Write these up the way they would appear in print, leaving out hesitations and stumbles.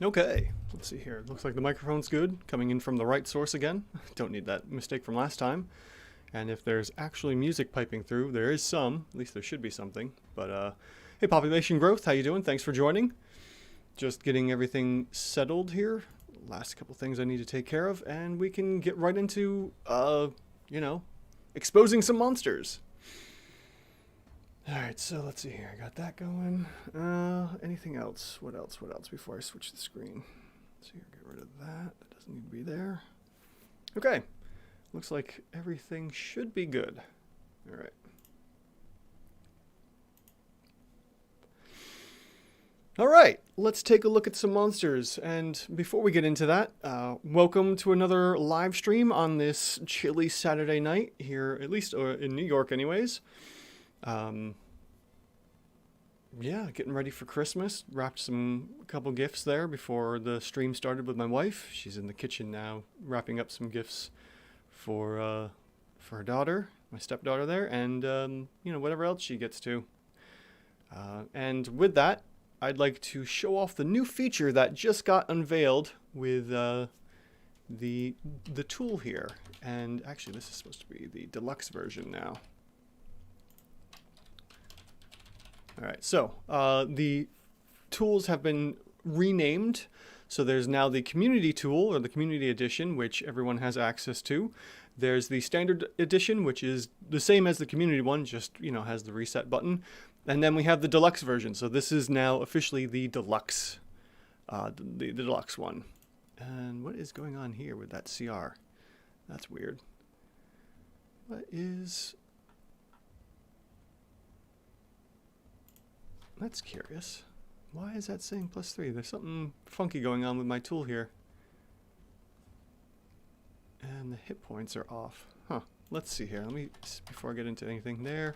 Okay, let's see here. Looks like the microphone's good, coming in from the right source again. Don't need that mistake from last time. And if there's actually music piping through, there is some. At least there should be something. But hey, population growth, how you doing? Thanks for joining. Just getting everything settled here. Last couple things I need to take care of, and we can get right into, exposing some monsters. Alright, so let's see here. I got that going. Anything else? What else? What else before I switch the screen? Let's see here. Get rid of that. That doesn't need to be there. Okay. Looks like everything should be good. Alright. Alright, let's take a look at some monsters. And before we get into that, welcome to another live stream on this chilly Saturday night here, at least in New York anyways. Yeah, getting ready for Christmas. Wrapped a couple gifts there before the stream started with my wife. She's in the kitchen now, wrapping up some gifts for her daughter, my stepdaughter there, and whatever else she gets to. And with that, I'd like to show off the new feature that just got unveiled with the tool here. And actually, this is supposed to be the deluxe version now. Alright, so the tools have been renamed. So there's now the community tool, or the community edition, which everyone has access to. There's the standard edition, which is the same as the community one, just, has the reset button. And then we have the deluxe version. So this is now officially the deluxe, the deluxe one. And what is going on here with that CR? That's weird. What is... That's curious. Why is that saying +3? There's something funky going on with my tool here. And the hit points are off. Huh. Let's see here. Let me, before I get into anything there.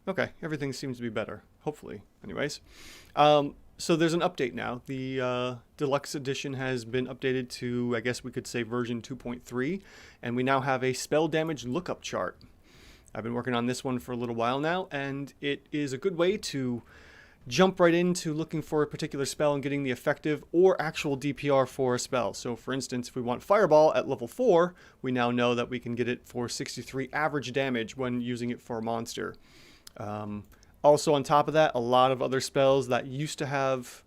Okay, everything seems to be better. Hopefully. Anyways. So there's an update now. The deluxe edition has been updated to, I guess we could say, version 2.3. And we now have a spell damage lookup chart. I've been working on this one for a little while now, and it is a good way to jump right into looking for a particular spell and getting the effective or actual DPR for a spell. So for instance, if we want Fireball at level 4, we now know that we can get it for 63 average damage when using it for a monster. Also on top of that, a lot of other spells that used to have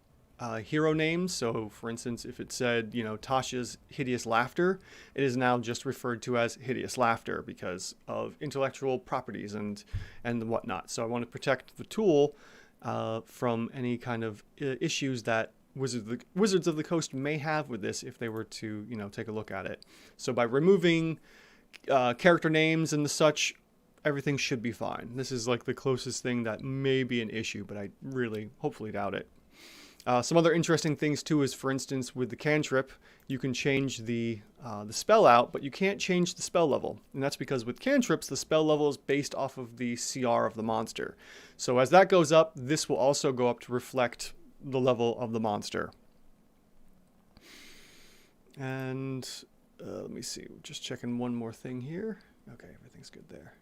hero names. So for instance, if it said, Tasha's Hideous Laughter, it is now just referred to as Hideous Laughter because of intellectual properties and whatnot. So I want to protect the tool from any kind of issues that Wizards of the Coast may have with this if they were to, take a look at it. So by removing character names and the such, everything should be fine. This is like the closest thing that may be an issue, but I really hopefully doubt it. Some other interesting things too is, for instance, with the cantrip, you can change the spell out, but you can't change the spell level. And that's because with cantrips, the spell level is based off of the CR of the monster. So as that goes up, this will also go up to reflect the level of the monster. And let me see, just checking one more thing here. Okay, everything's good there.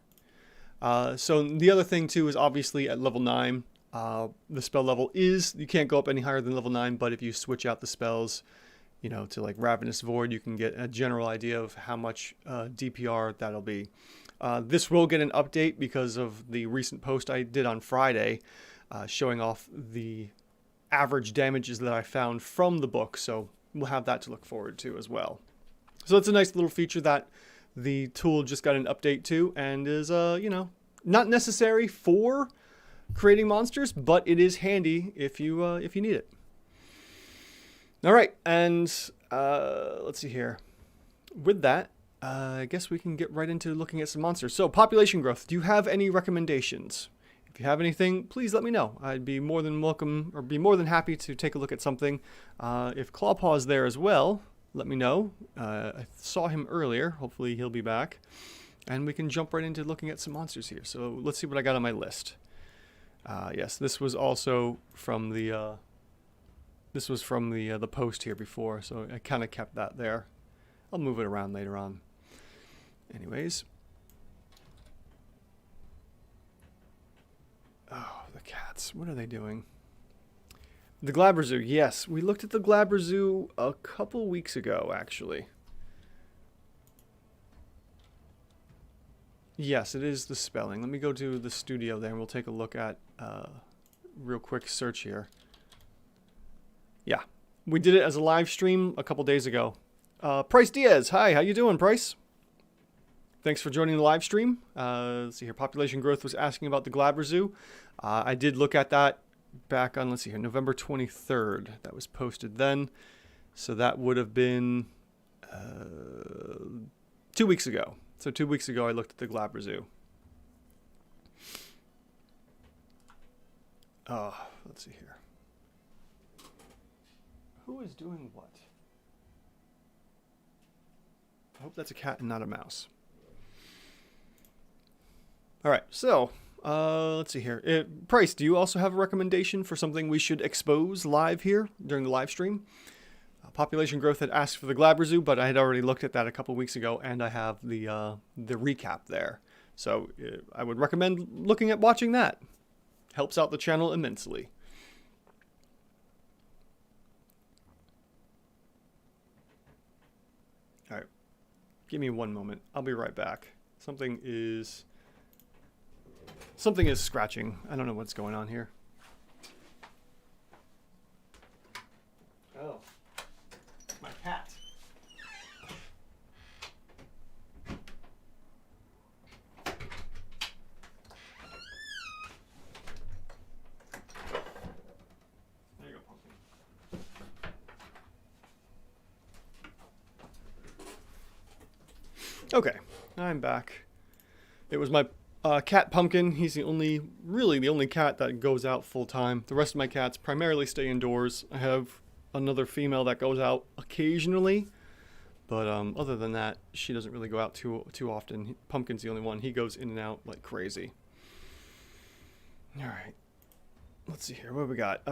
So the other thing too is obviously at level 9, the spell level is, you can't go up any higher than level 9, but if you switch out the spells, to like Ravenous Void, you can get a general idea of how much DPR that'll be. This will get an update because of the recent post I did on Friday, showing off the average damages that I found from the book, so we'll have that to look forward to as well. So it's a nice little feature that the tool just got an update to, and is, not necessary for creating monsters, but it is handy if you need it. All right, and let's see here. With that, I guess we can get right into looking at some monsters. So, population growth. Do you have any recommendations? If you have anything, please let me know. I'd be more than welcome, or be more than happy to take a look at something. If Clawpaw is there as well, let me know. I saw him earlier. Hopefully he'll be back. And we can jump right into looking at some monsters here. So let's see what I got on my list. Yes, this was also from the the post here before, so I kind of kept that there. I'll move it around later on. Anyways. Oh, the cats. What are they doing? The Glabber Zoo, yes. We looked at the Glabber Zoo a couple weeks ago, actually. Yes, it is the spelling. Let me go to the studio there and we'll take a look at real quick search here. Yeah, we did it as a live stream a couple days ago. Price Diaz, hi, how you doing, Price? Thanks for joining the live stream. Let's see here, Population Growth was asking about the Glabber Zoo. I did look at that back on, let's see here, November 23rd. That was posted then. So that would have been 2 weeks ago. So 2 weeks ago, I looked at the Glabber Zoo. Let's see here. Who is doing what? I hope that's a cat and not a mouse. All right, so let's see here. Price, do you also have a recommendation for something we should expose live here during the live stream? Population Growth had asked for the Glabber Zoo, but I had already looked at that a couple weeks ago, and I have the recap there. So I would recommend looking at watching that. Helps out the channel immensely. All right, give me one moment. I'll be right back. Something is scratching. I don't know what's going on here. Oh. My cat. There you go, Pumpkin. Okay, I'm back. It was my cat Pumpkin. He's really the only cat that goes out full time. The rest of my cats primarily stay indoors. I have another female that goes out occasionally, but other than that, she doesn't really go out too often. Pumpkin's the only one. He goes in and out like crazy. All right, let's see here. What have we got?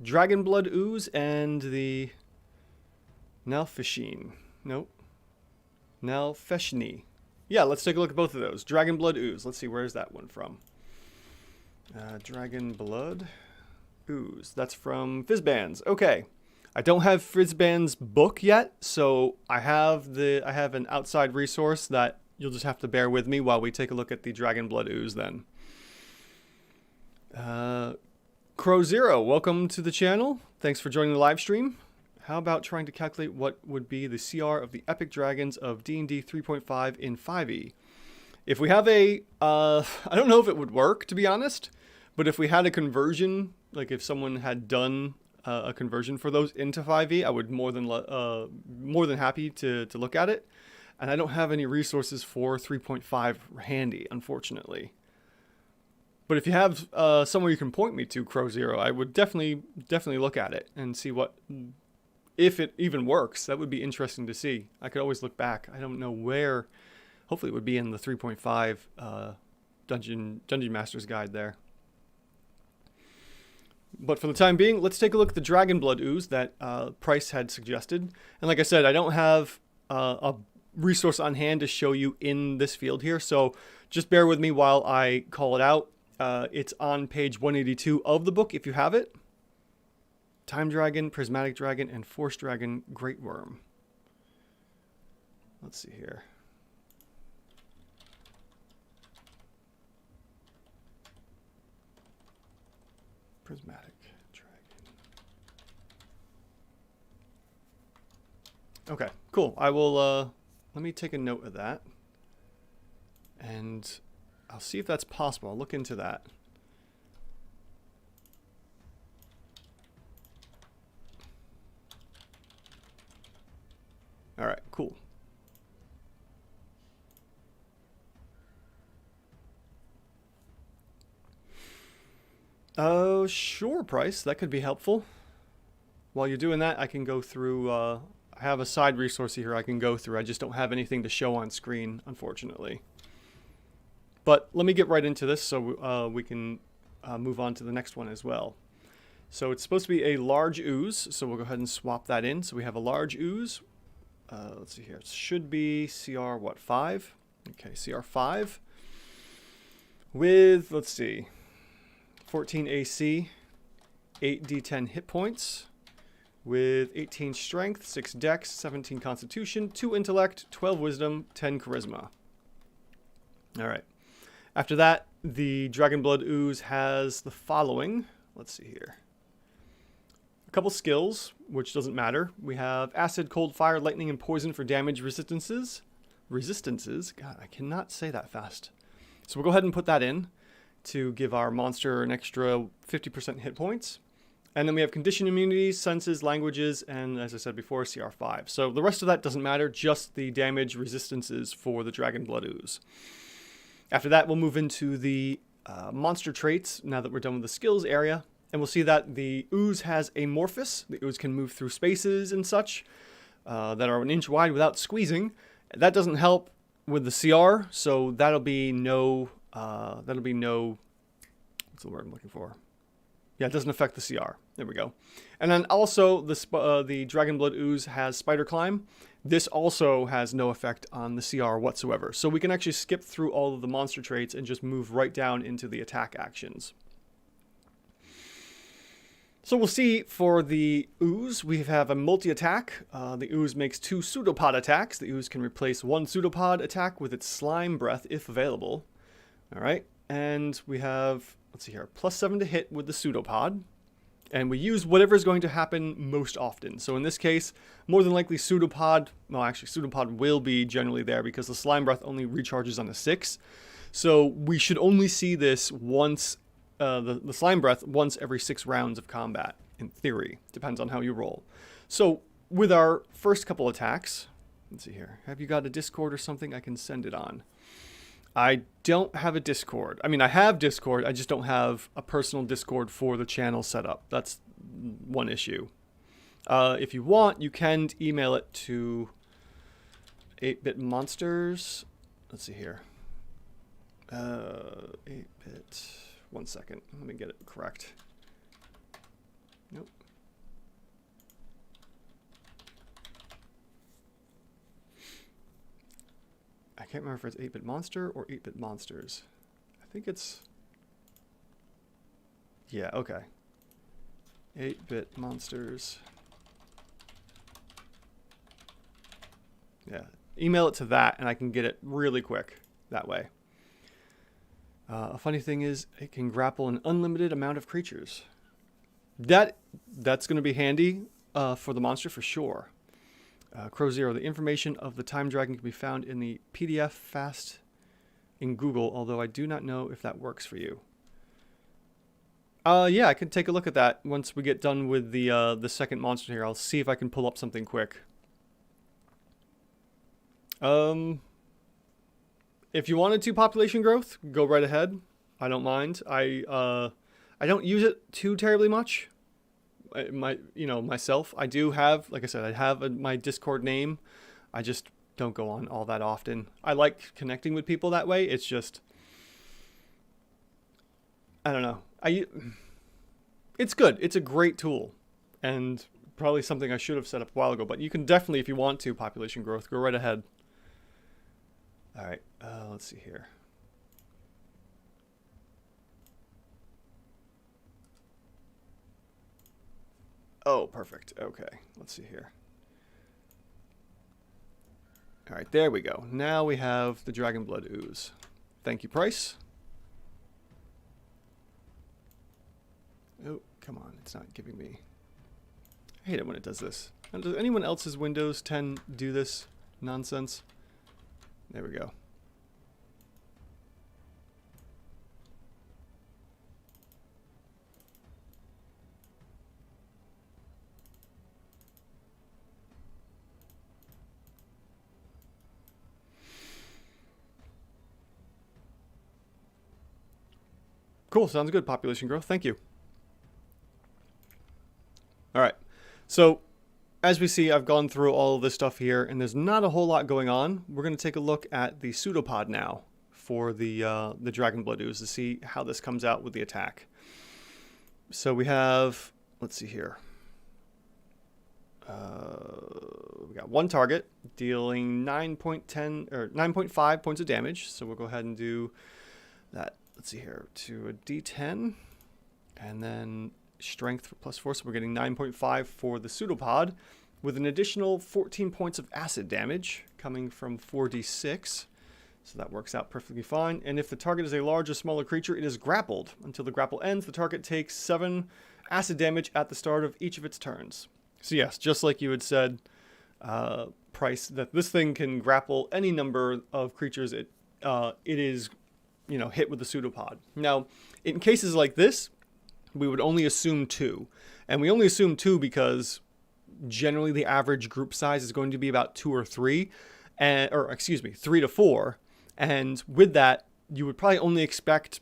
Dragon Blood Ooze and the Nalfashine. Nope. Nalfashini. Yeah, let's take a look at both of those. Dragon Blood Ooze. Let's see, where's that one from? Dragon Blood Ooze. That's from Fizzbands. Okay. I don't have Fizzbands' book yet, so I have an outside resource that you'll just have to bear with me while we take a look at the Dragon Blood Ooze then. Crow Zero, welcome to the channel. Thanks for joining the live stream. How about trying to calculate what would be the CR of the Epic Dragons of D&D 3.5 in 5e? If we have I don't know if it would work, to be honest, but if we had a conversion, like if someone had done a conversion for those into 5e, I would more than happy to look at it. And I don't have any resources for 3.5 handy, unfortunately. But if you have somewhere you can point me to, Crow Zero, I would definitely look at it and see if it even works. That would be interesting to see. I could always look back. I don't know where. Hopefully it would be in the 3.5 Dungeon Master's Guide there. But for the time being, let's take a look at the Dragon Blood Ooze that Price had suggested. And like I said, I don't have a resource on hand to show you in this field here, so just bear with me while I call it out. It's on page 182 of the book if you have it. Time Dragon, Prismatic Dragon, and Force Dragon Great Worm. Let's see here. Prismatic Dragon. Okay, cool. I will, let me take a note of that. And I'll see if that's possible. I'll look into that. All right, cool. Oh, sure, Price. That could be helpful. While you're doing that, I can go through, I have a side resource here I can go through. I just don't have anything to show on screen, unfortunately. But let me get right into this so we can move on to the next one as well. So it's supposed to be a large ooze, so we'll go ahead and swap that in. So we have a large ooze. Let's see here. It should be CR, what, 5? Okay, CR 5. With, let's see, 14 AC 8d10 hit points with 18 strength, 6 dex, 17 constitution, 2 intellect, 12 wisdom, 10 charisma. All right. After that, the Dragon Blood Ooze has the following. Let's see here. A couple skills, which doesn't matter. We have acid, cold, fire, lightning, and poison for damage resistances. God, I cannot say that fast. So we'll go ahead and put that in to give our monster an extra 50% hit points. And then we have condition immunities, senses, languages, and as I said before, CR5. So the rest of that doesn't matter, just the damage resistances for the Dragon Blood Ooze. After that, we'll move into the monster traits now that we're done with the skills area. And we'll see that the ooze has amorphous. The ooze can move through spaces and such that are an inch wide without squeezing. That doesn't help with the CR, so that'll be no, what's the word I'm looking for? Yeah, it doesn't affect the CR. There we go. And then also the Dragon Blood Ooze has Spider Climb. This also has no effect on the CR whatsoever. So we can actually skip through all of the monster traits and just move right down into the attack actions. So we'll see for the Ooze, we have a multi-attack. The Ooze makes 2 pseudopod attacks. The Ooze can replace 1 pseudopod attack with its slime breath if available. All right, and we have, let's see here, +7 to hit with the pseudopod. And we use whatever is going to happen most often. So in this case, more than likely pseudopod, well actually pseudopod will be generally there because the slime breath only recharges on a 6. So we should only see this once, the slime breath once every 6 rounds of combat, in theory. Depends on how you roll. So with our first couple attacks, let's see here. Have you got a Discord or something I can send it on? I don't have a Discord. I mean, I have Discord. I just don't have a personal Discord for the channel set up. That's one issue. If you want, you can email it to 8-Bit Monsters. Let's see here. 8-Bit. 1 second. Let me get it correct. Nope. I can't remember if it's 8-Bit Monster or 8-Bit Monsters. I think it's... Yeah, okay. 8-Bit Monsters. Yeah. Email it to that and I can get it really quick that way. A funny thing is it can grapple an unlimited amount of creatures. That's going to be handy for the monster for sure. Crow Zero, the information of the time dragon can be found in the PDF fast in Google, although I do not know if that works for you. Yeah, I can take a look at that once we get done with the second monster here. I'll see if I can pull up something quick. If you wanted to population growth, go right ahead. I don't mind. I don't use it too terribly much. Myself, I do have, like I said, I have my Discord name. I just don't go on all that often. I like connecting with people that way. It's just, I don't know. It's good. It's a great tool and probably something I should have set up a while ago, but you can definitely, if you want to, population growth, go right ahead. All right, let's see here. Oh, perfect. Okay, let's see here. All right, there we go. Now we have the Dragon Blood Ooze. Thank you, price. Oh, come on. It's not giving me... I hate it when it does this. And does anyone else's Windows 10 do this nonsense? There we go. Cool, sounds good. Population growth. Thank you. All right. So, as we see, I've gone through all of this stuff here, and there's not a whole lot going on. We're going to take a look at the pseudopod now for the Dragon Blood Ooze to see how this comes out with the attack. So we have, let's see here. We got one target dealing 9.10 or 9.5 points of damage. So we'll go ahead and do that. Let's see here, to a D10, and then strength for +4, so we're getting 9.5 for the pseudopod, with an additional 14 points of acid damage coming from 4d6. So that works out perfectly fine. And if the target is a large or smaller creature, it is grappled. Until the grapple ends, the target takes 7 acid damage at the start of each of its turns. So yes, just like you had said, Price, that this thing can grapple any number of creatures it is, hit with the pseudopod. Now, in cases like this, we would only assume 2. And we only assume 2 because generally the average group size is going to be about 2 or 3, 3 to 4. And with that, you would probably only expect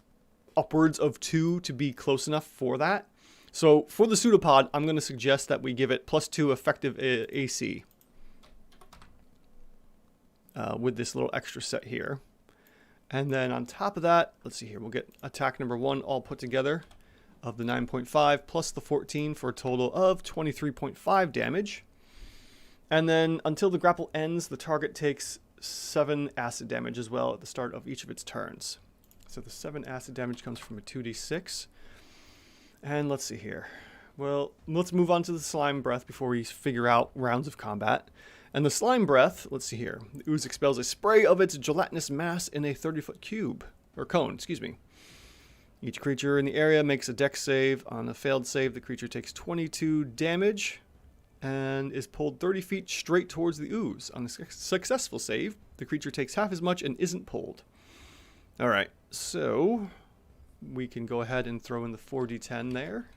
upwards of 2 to be close enough for that. So for the pseudopod, I'm going to suggest that we give it +2 effective AC with this little extra set here. And then on top of that, let's see here, we'll get attack number 1 all put together of the 9.5 plus the 14 for a total of 23.5 damage. And then until the grapple ends, the target takes 7 acid damage as well at the start of each of its turns. So the 7 acid damage comes from a 2d6. And let's see here. Well, let's move on to the slime breath before we figure out rounds of combat. And the slime breath, let's see here. The ooze expels a spray of its gelatinous mass in a 30-foot cube, or cone, excuse me. Each creature in the area makes a dex save. On a failed save, the creature takes 22 damage and is pulled 30 feet straight towards the ooze. On a successful save, the creature takes half as much and isn't pulled. Alright, so we can go ahead and throw in the 4d10 there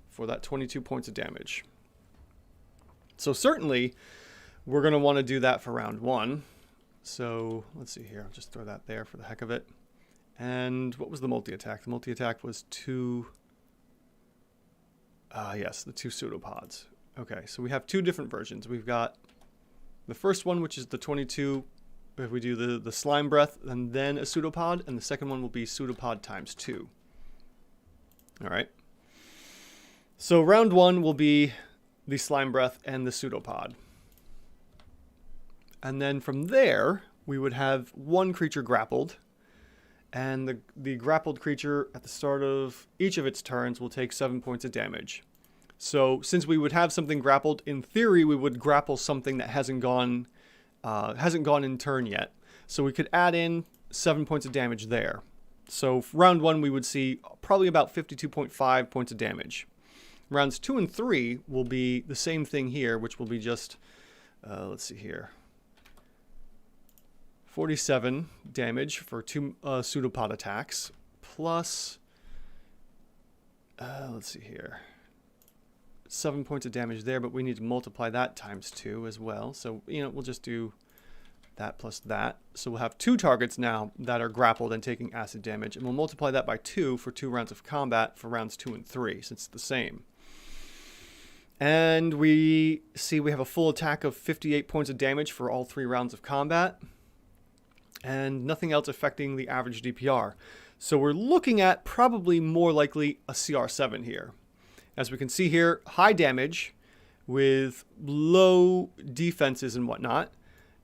for that 22 points of damage. So certainly, we're going to want to do that for round 1. So let's see here, I'll just throw that there for the heck of it. And what was the multi-attack? The multi-attack was 2... yes, the 2 pseudopods. Okay, so we have 2 different versions. We've got the first one, which is the 22, if we do the slime breath, and then a pseudopod, and the second one will be pseudopod times 2. Alright. So round 1 will be the slime breath and the pseudopod. And then from there, we would have 1 creature grappled, and the grappled creature at the start of each of its turns will take 7 points of damage. So since we would have something grappled, in theory we would grapple something that hasn't gone in turn yet. So we could add in 7 points of damage there. So round 1 we would see probably about 52.5 points of damage. Rounds 2 and 3 will be the same thing here, which will be just, let's see here, 47 damage for 2 pseudopod attacks, plus, let's see here, 7 points of damage there, but we need to multiply that times 2 as well. So, we'll just do that plus that. So we'll have 2 targets now that are grappled and taking acid damage, and we'll multiply that by 2 for 2 rounds of combat for rounds 2 and 3, since it's the same. And we see we have a full attack of 58 points of damage for all 3 rounds of combat, and nothing else affecting the average DPR. So we're looking at probably more likely a CR7 here. As we can see here, high damage with low defenses and whatnot.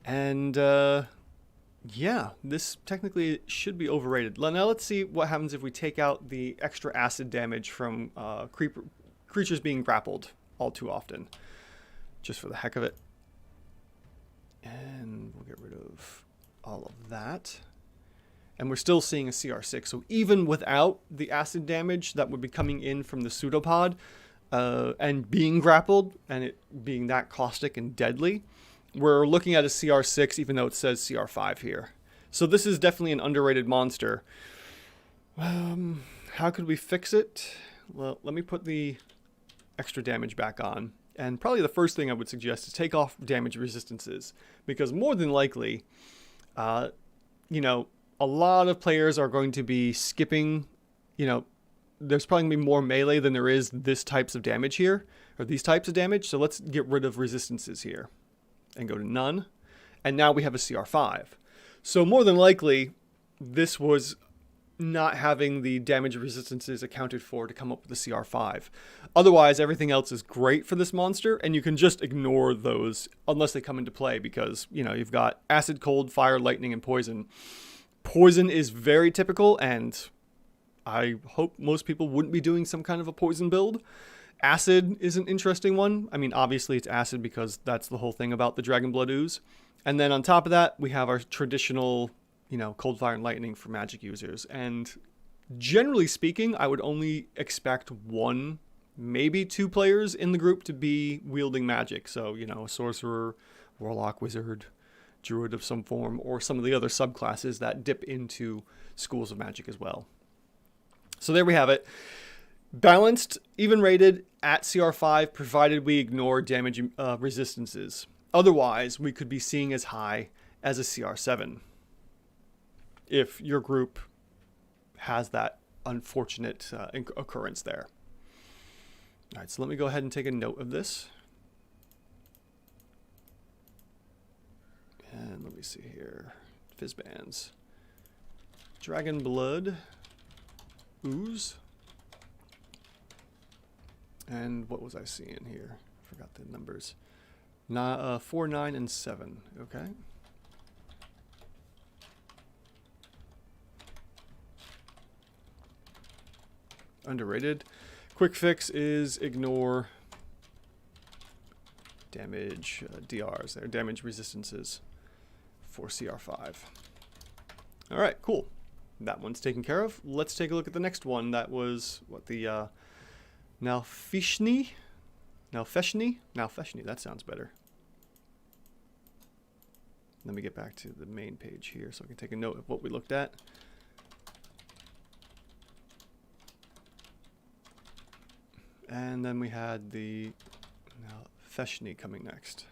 And yeah, this technically should be overrated. Now let's see what happens if we take out the extra acid damage from creatures being grappled all too often, just for the heck of it. And we'll get rid of all of that. And we're still seeing a CR6. So even without the acid damage that would be coming in from the pseudopod and being grappled and it being that caustic and deadly, we're looking at a CR6 even though it says CR5 here. So this is definitely an underrated monster. How could we fix it? Well, let me put the extra damage back on. And probably the first thing I would suggest is take off damage resistances. Because more than likely, a lot of players are going to be skipping, there's probably going to be more melee than there is this types of damage here, or these types of damage. So let's get rid of resistances here and go to none. And now we have a CR5. So more than likely, this was not having the damage resistances accounted for to come up with the CR5. Otherwise, everything else is great for this monster, and you can just ignore those unless they come into play because, you've got acid, cold, fire, lightning, and poison. Poison is very typical, and I hope most people wouldn't be doing some kind of a poison build. Acid is an interesting one. I mean, obviously it's acid because that's the whole thing about the Dragon Blood Ooze. And then on top of that, we have our traditional, you know, Cold Fire and Lightning for magic users. And generally speaking, I would only expect 1, maybe 2 players in the group to be wielding magic. So, you know, a sorcerer, warlock, wizard, druid of some form, or some of the other subclasses that dip into schools of magic as well. So there we have it. Balanced, even rated at CR5, provided we ignore damage resistances. Otherwise, we could be seeing as high as a CR7 if your group has that unfortunate occurrence there. All right, so let me go ahead and take a note of this. And let me see here. Fizzbands. Dragon Blood Ooze. And what was I seeing here? Forgot the numbers. 4, 9, and 7. Okay. Underrated. Quick fix is ignore damage DRs there, damage resistances for CR5. All right, cool. That one's taken care of. Let's take a look at the next one. That was what the Nalfeshni, that sounds better. Let me get back to the main page here so I can take a note of what we looked at. And then we had the Nalfeshni coming next.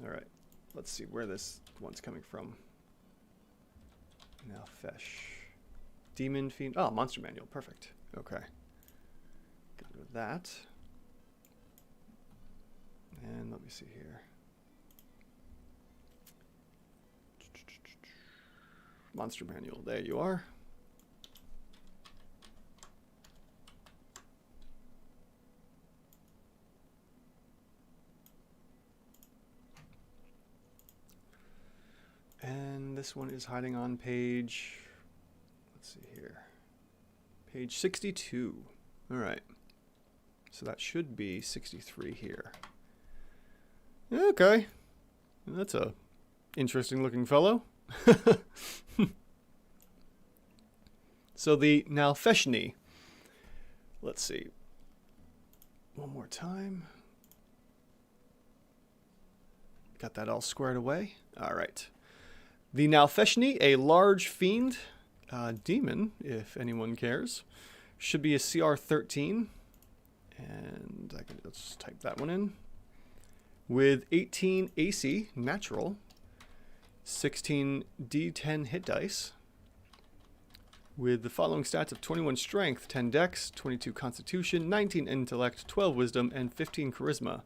All right, let's see where this one's coming from. Nalfesh. Demon Fiend. Oh, Monster Manual. Perfect. Okay. Get rid of that. And let me see here. Monster Manual. There you are. And this one is hiding on page, let's see here, page 62. All right. So that should be 63 here. Okay. That's a interesting looking fellow. So the Nalfeshni. Let's see. One more time. Got that all squared away. All right. The Nalfeshni, a large fiend, demon, if anyone cares, should be a CR 13. And let's type that one in. With 18 AC, natural, 16 D10 hit dice, with the following stats of 21 strength, 10 dex, 22 constitution, 19 intellect, 12 wisdom, and 15 charisma.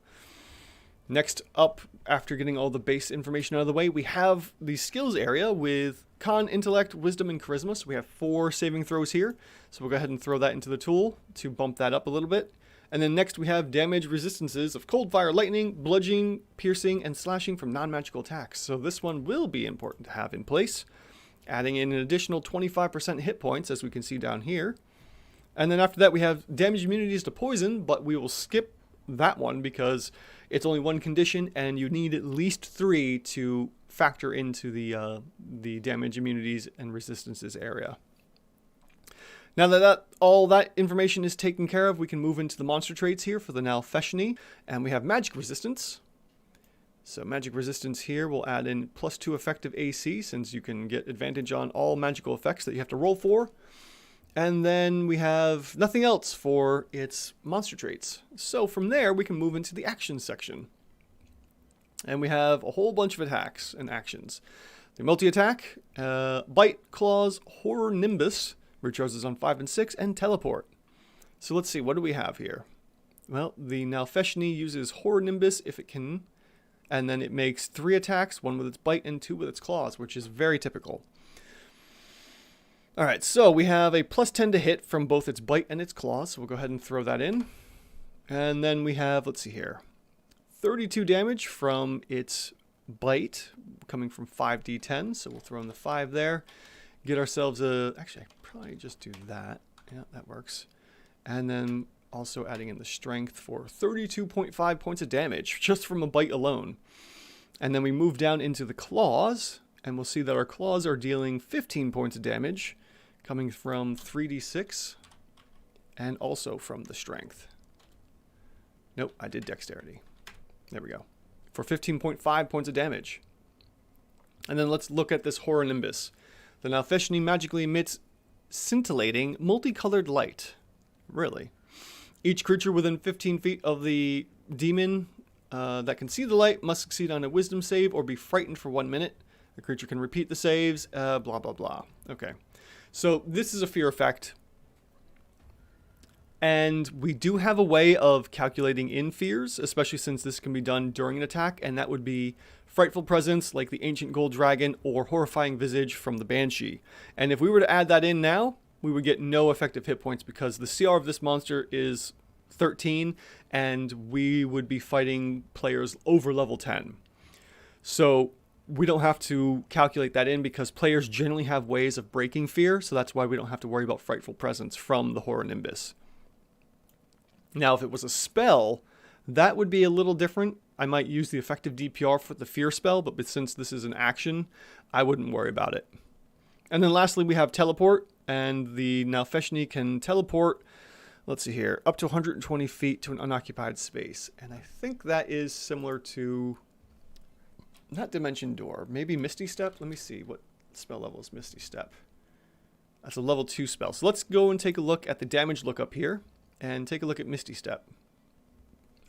Next up, after getting all the base information out of the way, we have the skills area with con, intellect, wisdom, and charisma. So we have 4 saving throws here. So we'll go ahead and throw that into the tool to bump that up a little bit. And then next we have damage resistances of cold, fire, lightning, bludgeoning, piercing, and slashing from non-magical attacks. So this one will be important to have in place. Adding in an additional 25% hit points, as we can see down here. And then after that we have damage immunities to poison, but we will skip that one because it's only one condition and you need at least 3 to factor into the damage immunities and resistances area. Now that all that information is taken care of, we can move into the monster traits here for the Nalfeshni, and we have magic resistance. So magic resistance here will add in +2 effective AC, since you can get advantage on all magical effects that you have to roll for. And then we have nothing else for its monster traits. So from there, we can move into the actions section. And we have a whole bunch of attacks and actions. The multi-attack, Bite, Claws, Horror Nimbus, recharges on 5 and 6, and Teleport. So let's see, what do we have here? Well, the Nalfeshni uses Horror Nimbus if it can, and then it makes 3 attacks, 1 with its bite and 2 with its claws, which is very typical. Alright, so we have a +10 to hit from both its bite and its claws, so we'll go ahead and throw that in. And then we have, let's see here, 32 damage from its bite, coming from 5d10, so we'll throw in the 5 there. get ourselves a... Actually, I could probably just do that. Yeah, that works. And then also adding in the strength for 32.5 points of damage just from a bite alone. And then we move down into the claws, and we'll see that our claws are dealing 15 points of damage, coming from 3d6, and also from the strength. Nope, I did dexterity. There we go. For 15.5 points of damage. And then let's look at this Horror Nimbus. The Nalfeshni magically emits scintillating, multicolored light. Really. Each creature within 15 feet of the demon that can see the light must succeed on a wisdom save or be frightened for 1 minute. The creature can repeat the saves, blah, blah, blah. Okay. So this is a fear effect. And we do have a way of calculating in fears, especially since this can be done during an attack, and that would be Frightful Presence, like the Ancient Gold Dragon, or Horrifying Visage from the Banshee. And if we were to add that in now, we would get no effective hit points because the CR of this monster is 13, and we would be fighting players over level 10. So we don't have to calculate that in because players generally have ways of breaking fear, so that's why we don't have to worry about Frightful Presence from the Horror Nimbus. Now, if it was a spell, that would be a little different. I might use the effective DPR for the fear spell, but since this is an action, I wouldn't worry about it. And then lastly, we have teleport, and the Nalfeshni can teleport, let's see here, up to 120 feet to an unoccupied space. And I think that is similar to, not Dimension Door, maybe Misty Step? Let me see, what spell level is Misty Step? That's a level 2 spell. So let's go and take a look at the damage lookup here. And take a look at Misty Step.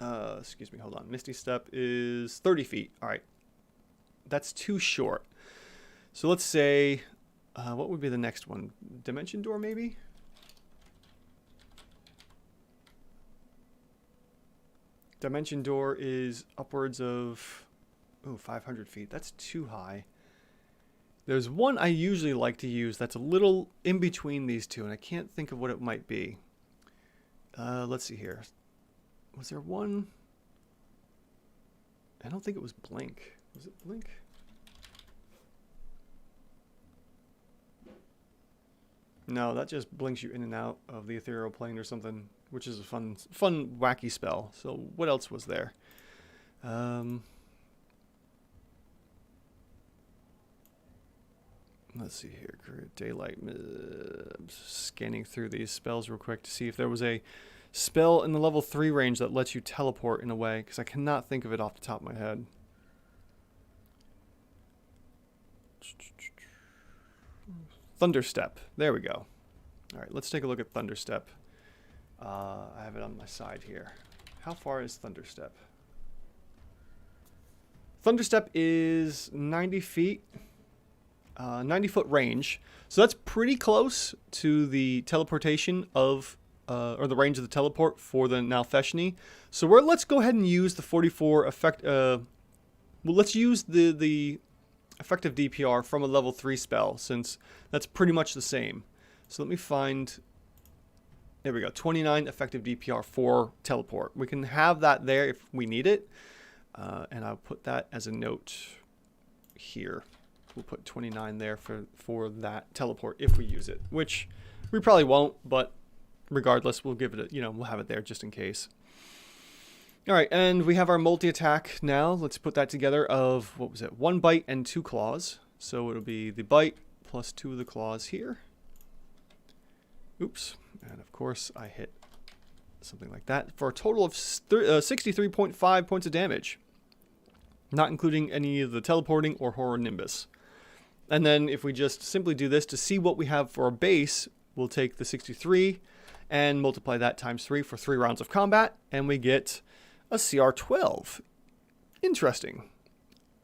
Excuse me, hold on. Misty Step is 30 feet. All right. That's too short. So let's say, what would be the next one? Dimension Door, maybe? Dimension Door is upwards of, 500 feet. That's too high. There's one I usually like to use that's a little in between these two, and I can't think of what it might be. Let's see here. Was there one? I don't think it was Blink. Was it Blink? No, that just blinks you in and out of the ethereal plane or something, which is a fun, wacky spell. So what else was there? Let's see here. Daylight. Scanning through these spells real quick to see if there was a spell in the level 3 range that lets you teleport in a way, because I cannot think of it off the top of my head. Thunderstep. There we go. All right, let's take a look at Thunderstep. I have it on my side here. How far is Thunderstep? Thunderstep is 90 feet. 90-foot range. So that's pretty close to the teleportation of, or the range of the teleport for the Nalfeshni. So let's go ahead and use the 44 effect, well, let's use the effective DPR from a level 3 spell, since that's pretty much the same. So let me find, there we go, 29 effective DPR for teleport. We can have that there if we need it. And I'll put that as a note here. We'll put 29 there for that teleport if we use it, which we probably won't, but regardless, we'll give it we'll have it there just in case. All right, and we have our multi-attack now. Let's put that together of, 1 bite and 2 claws. So it'll be the bite plus 2 of the claws here. Oops, and of course I hit something like that for a total of 63.5 points of damage, not including any of the teleporting or Horror Nimbus. And then if we just simply do this to see what we have for our base, we'll take the 63 and multiply that times 3 for 3 rounds of combat, and we get a CR 12. Interesting.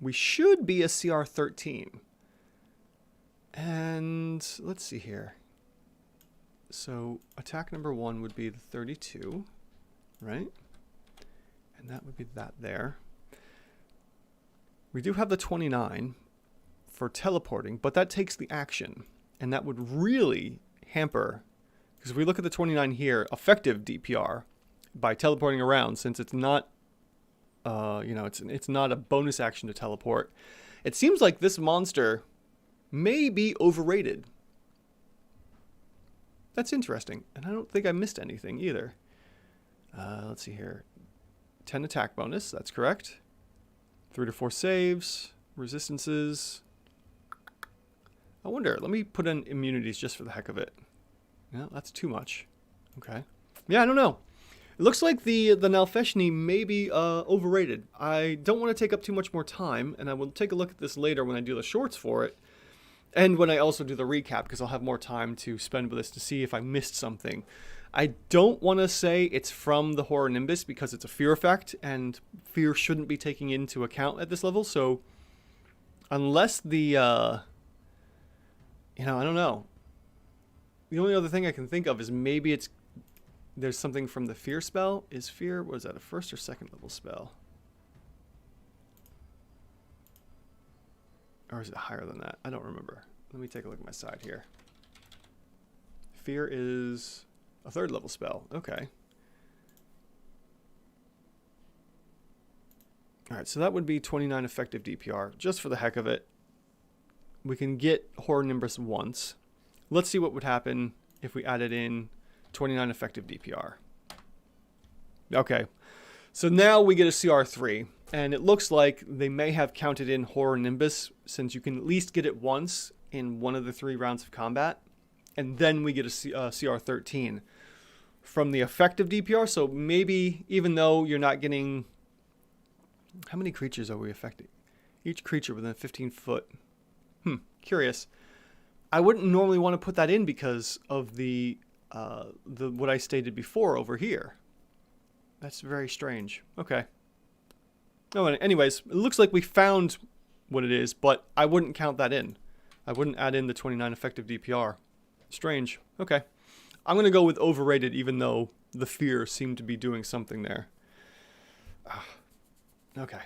We should be a CR 13. And let's see here. So attack number 1 would be the 32, right? And that would be that there. We do have the 29 for teleporting, but that takes the action, and that would really hamper, because if we look at the 29 here, effective DPR by teleporting around, since it's not, it's not a bonus action to teleport. It seems like this monster may be overrated That's interesting. And I don't think I missed anything either. Let's see here. 10 attack bonus, that's correct. 3 to 4 saves, resistances. I wonder, let me put in immunities just for the heck of it. Yeah, that's too much. Okay. Yeah, I don't know. It looks like the Nalfeshni may be overrated. I don't want to take up too much more time, and I will take a look at this later when I do the shorts for it. And when I also do the recap, because I'll have more time to spend with this to see if I missed something. I don't want to say it's from the Horror Nimbus because it's a fear effect, and fear shouldn't be taken into account at this level. So, unless the, I don't know. The only other thing I can think of is maybe there's something from the fear spell. Is fear, was that a first or second level spell? Or is it higher than that? I don't remember. Let me take a look at my side here. Fear is a third level spell. Okay. Alright, so that would be 29 effective DPR. Just for the heck of it. We can get Horror Nimbus once. Let's see what would happen if we added in 29 effective DPR. Okay. So now we get a CR3. And it looks like they may have counted in Horror Nimbus, since you can at least get it once in one of the 3 rounds of combat. And then we get a CR13 from the effective DPR. So maybe, even though you're not getting... How many creatures are we affecting? Each creature within 15 foot. Curious. I wouldn't normally want to put that in because of the what I stated before over here. That's very strange. Okay. Oh, anyways, it looks like we found what it is, but I wouldn't count that in. I wouldn't add in the 29 effective DPR. Strange. Okay. I'm going to go with overrated, even though the fear seemed to be doing something there. Okay.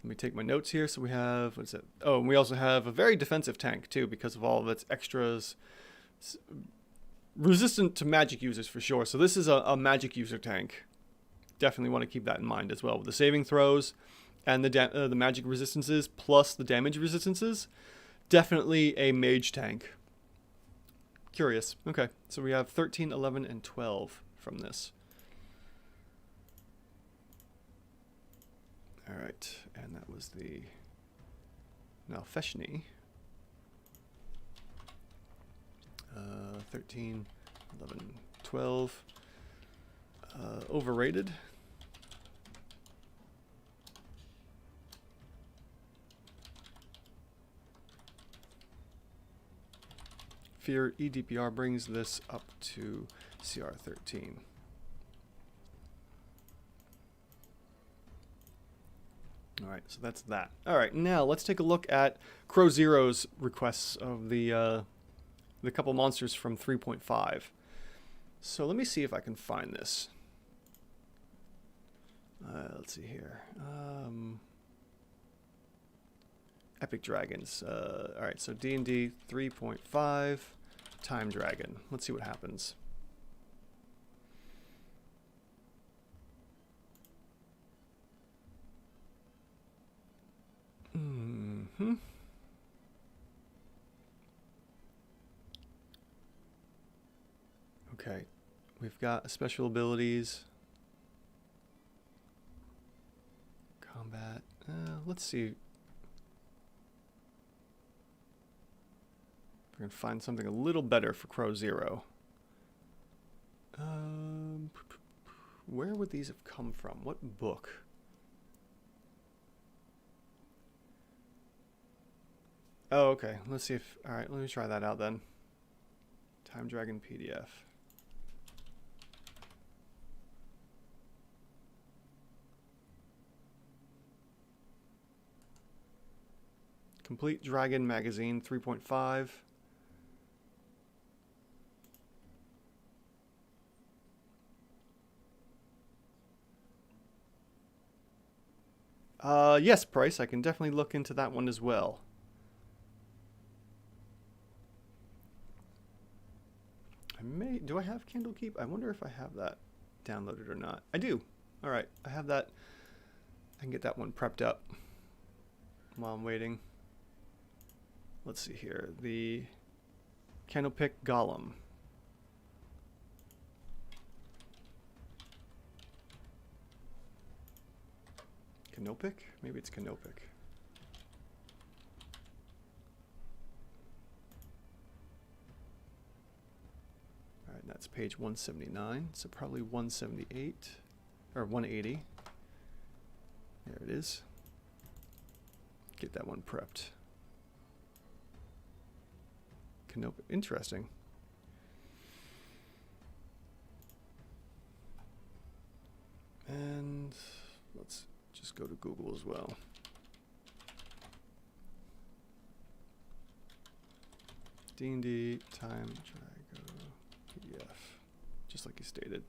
Let me take my notes here. So we have, what's it? Oh, and we also have a very defensive tank, too, because of all of its extras. Resistant to magic users, for sure. So this is a magic user tank. Definitely want to keep that in mind as well. With the saving throws and the magic resistances plus the damage resistances, definitely a mage tank. Curious. Okay, so we have 13, 11, and 12 from this. All right, and that was the Nalfeshni. 13, 11, 12. Overrated. Fear EDPR brings this up to CR13. All right, so that's that. All right, now let's take a look at Crow Zero's requests of the couple monsters from 3.5. So let me see if I can find this. Let's see here. Epic Dragons. All right, so D&D 3.5, Time Dragon. Let's see what happens. Okay, we've got special abilities. Combat. Let's see if we can find something a little better for Crow Zero. Where would these have come from? What book? Oh, okay. Let's see if... Alright, let me try that out then. Time Dragon PDF. Complete Dragon Magazine 3.5. Yes, Price. I can definitely look into that one as well. Do I have Candlekeep? I wonder if I have that downloaded or not. I do. All right, I have that. I can get that one prepped up while I'm waiting. Let's see here. The Candlepick Golem. Canopic? Maybe it's Canopic. All right, that's page 179, so probably 178 or 180. There it is. Get that one prepped. Canopic, interesting. And let's just go to Google as well. D&D time Drago PDF, just like you stated.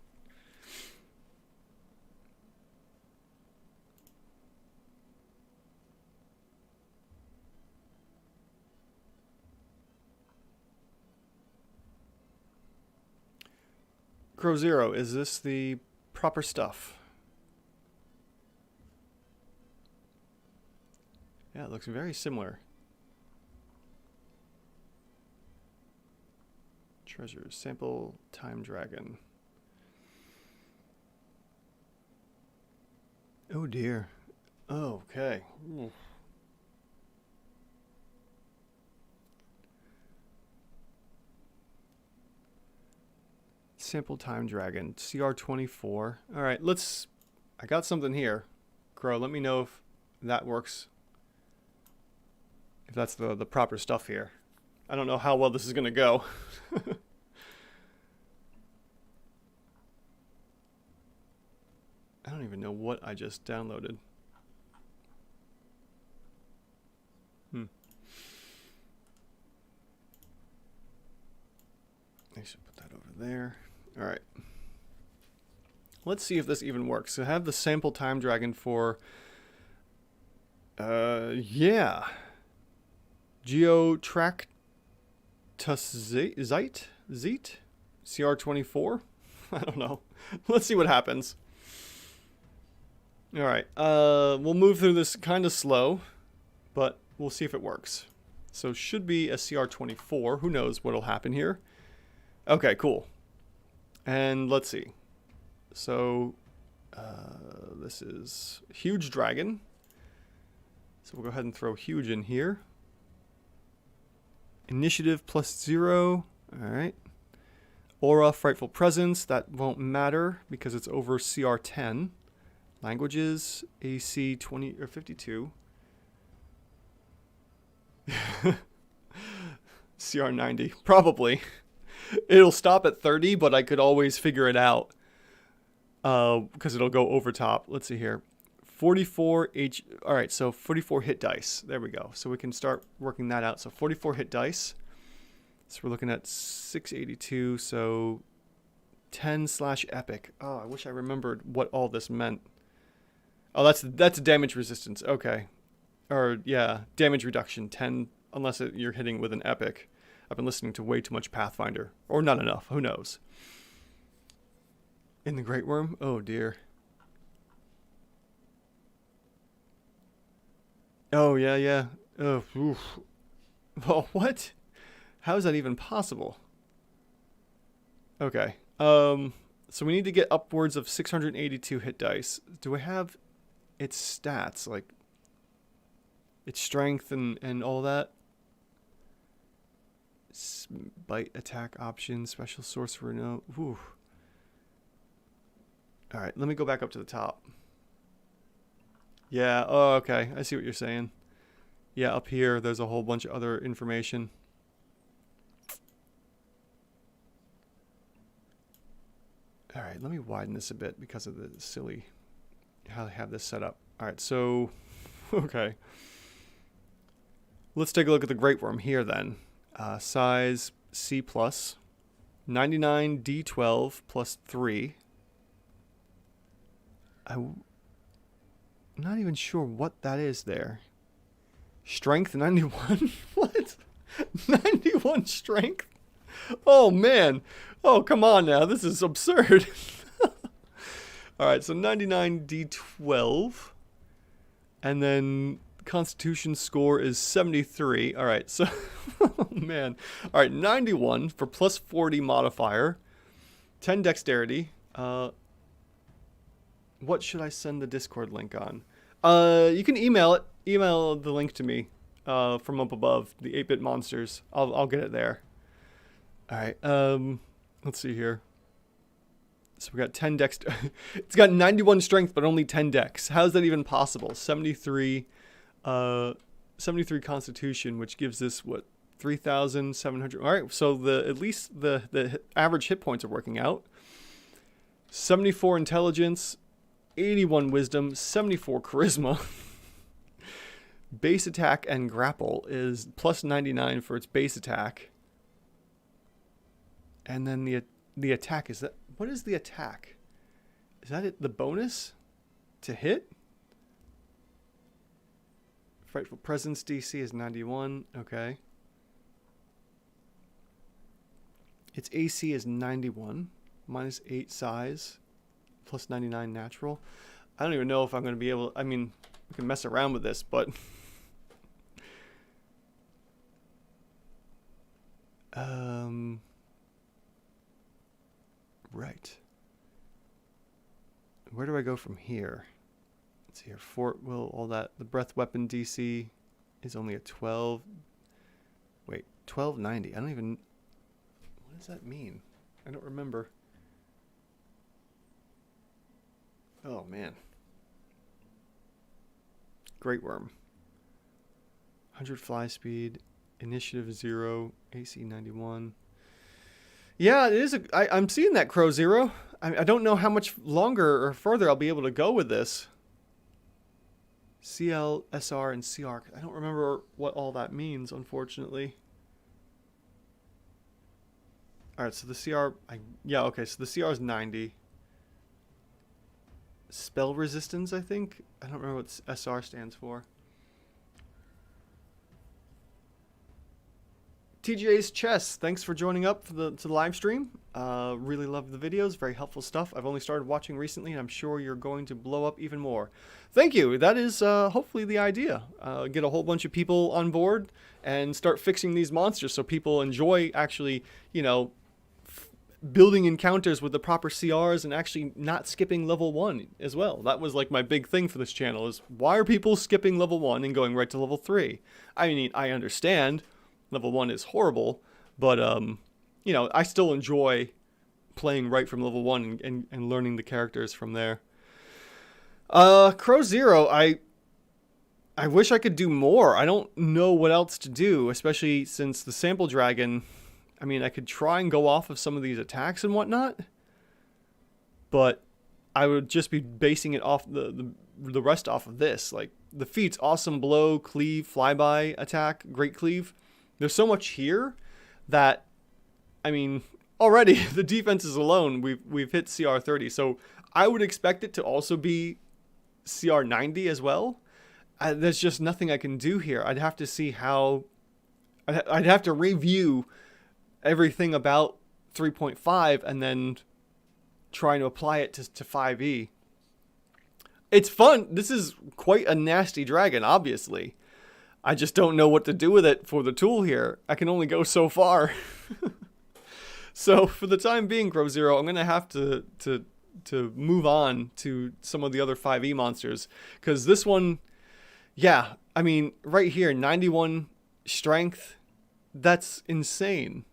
Crow Zero, is this the proper stuff? Yeah, it looks very similar. Treasures, sample, time dragon. Oh dear. Oh, okay. Ooh. Sample time dragon, CR24. All right, I got something here. Crow, let me know if that works. If that's the proper stuff here. I don't know how well this is going to go. I don't even know what I just downloaded. I should put that over there. All right. Let's see if this even works. So I have the sample time dragon for, yeah. Geotractosite? Zeet? CR24? I don't know. Let's see what happens. All right. We'll move through this kind of slow, but we'll see if it works. So should be a CR24. Who knows what'll happen here. Okay, cool. And let's see. So this is Huge Dragon. So we'll go ahead and throw Huge in here. Initiative +0. All right. Aura, Frightful Presence. That won't matter because it's over CR10. Languages, AC 20 or 52. CR90, probably. It'll stop at 30, but I could always figure it out because it'll go over top. Let's see here. 44 H. All right, so 44 hit dice. There we go. So we can start working that out. So 44 hit dice. So we're looking at 682. So 10/epic. Oh, I wish I remembered what all this meant. Oh, that's damage resistance. Okay. Or yeah, damage reduction 10 unless you're hitting with an epic. I've been listening to way too much Pathfinder. Or not enough. Who knows? In the Great Worm? Oh, dear. Oh, yeah, yeah. Oh, oof. Oh, what? How is that even possible? Okay. So we need to get upwards of 682 hit dice. Do I have its stats? Like, its strength and all that? Bite attack option, special sorcerer, no. Whew. All right, let me go back up to the top. Yeah, oh, okay. I see what you're saying. Yeah, up here, there's a whole bunch of other information. All right, let me widen this a bit because of the silly how I have this set up. All right, so, okay. Let's take a look at the Great Worm here then. Size C+, 99 D12 +3. I'm not even sure what that is there. Strength 91? What? 91 strength? Oh, man. Oh, come on now. This is absurd. All right, so 99 D12. And then Constitution score is 73. All right, so, oh, man. All right, 91 for +40 modifier. 10 dexterity. What should I send the Discord link on? You can email it. Email the link to me from up above, the 8-bit monsters. I'll get it there. All right. Let's see here. So we got 10 dex. It's got 91 strength, but only 10 dex. How is that even possible? 73 constitution, which gives us what, 3,700. All right. So at least the average hit points are working out. 74 intelligence, 81 wisdom, 74 charisma. Base attack and grapple is plus 99 for its base attack. And then the attack is that. What is the attack? Is that it? The bonus to hit? Frightful Presence DC is 91. Okay. Its AC is 91. Minus 8 size. Plus 99 natural. I don't even know if I'm going to be able... I mean, we can mess around with this, but... Right. Where do I go from here? Let's see here. Fort will all that. The breath weapon DC is only a 12. Wait, 1290. I don't even. What does that mean? I don't remember. Oh man. Great Worm. 100 fly speed. Initiative 0. AC 91. Yeah, it is. I'm seeing that, Crow Zero. I don't know how much longer or further I'll be able to go with this. CL, SR, and CR. I don't remember what all that means, unfortunately. All right, so the CR... yeah, okay, so the CR is 90. Spell resistance, I think? I don't remember what SR stands for. TJ's Chess, thanks for joining up for the live stream. Really love the videos, very helpful stuff. I've only started watching recently, and I'm sure you're going to blow up even more. Thank you. That is hopefully the idea. Get a whole bunch of people on board and start fixing these monsters so people enjoy actually, you know, building encounters with the proper CRs and actually not skipping level 1 as well. That was like my big thing for this channel is why are people skipping level 1 and going right to level 3? I mean, I understand. Level 1 is horrible, but, you know, I still enjoy playing right from level 1 and learning the characters from there. Crow Zero, I wish I could do more. I don't know what else to do, especially since the Sample Dragon, I mean, I could try and go off of some of these attacks and whatnot, but I would just be basing it off the rest off of this. Like, the feats, Awesome Blow, Cleave, Flyby Attack, Great Cleave. There's so much here that, I mean, already the defenses alone, we've hit CR 30. So I would expect it to also be CR 90 as well. There's just nothing I can do here. I'd have to see how, I'd have to review everything about 3.5 and then trying to apply it to 5e. It's fun. This is quite a nasty dragon, obviously. I just don't know what to do with it for the tool here. I can only go so far. So for the time being, Crow Zero, I'm going to have to move on to some of the other 5e monsters. Because this one, yeah, I mean, right here, 91 strength, that's insane.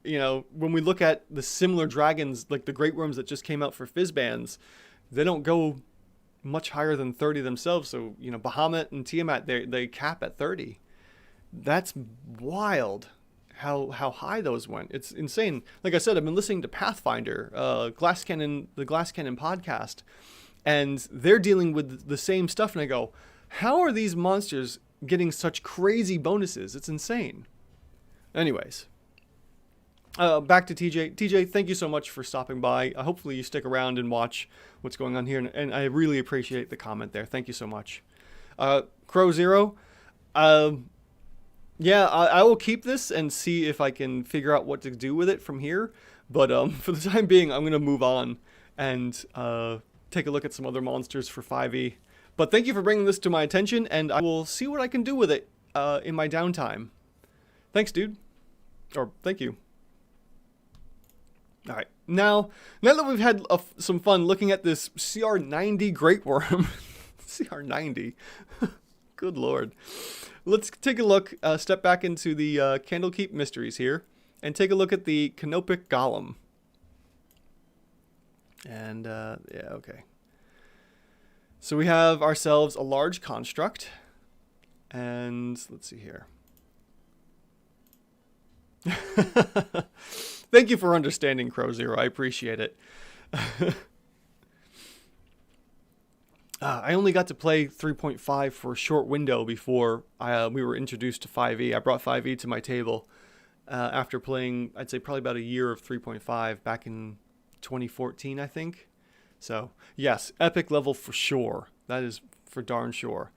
You know, when we look at the similar dragons, like the Great Worms that just came out for Fizzbands, they don't go much higher than 30 themselves. So, you know, Bahamut and Tiamat, they cap at 30. That's wild how high those went. It's insane. Like I said, I've been listening to Pathfinder, the Glass Cannon podcast, and they're dealing with the same stuff. And I go, how are these monsters getting such crazy bonuses? It's insane. Anyways. Back to TJ. TJ, thank you so much for stopping by. Hopefully you stick around and watch what's going on here. And I really appreciate the comment there. Thank you so much. Crow Zero. Yeah, I will keep this and see if I can figure out what to do with it from here. But for the time being, I'm going to move on and take a look at some other monsters for 5e. But thank you for bringing this to my attention, and I will see what I can do with it in my downtime. Thanks, dude. Or thank you. All right, now that we've had some fun looking at this CR90 Great Worm, CR 90. Good lord. Let's take a look, step back into the Candlekeep Mysteries here, and take a look at the Canopic Golem. And, yeah, okay. So we have ourselves a large construct, and let's see here. Thank you for understanding, Crow Zero. I appreciate it. I only got to play 3.5 for a short window before we were introduced to 5e. I brought 5e to my table after playing, I'd say, probably about a year of 3.5 back in 2014, I think. So, yes, epic level for sure. That is for darn sure.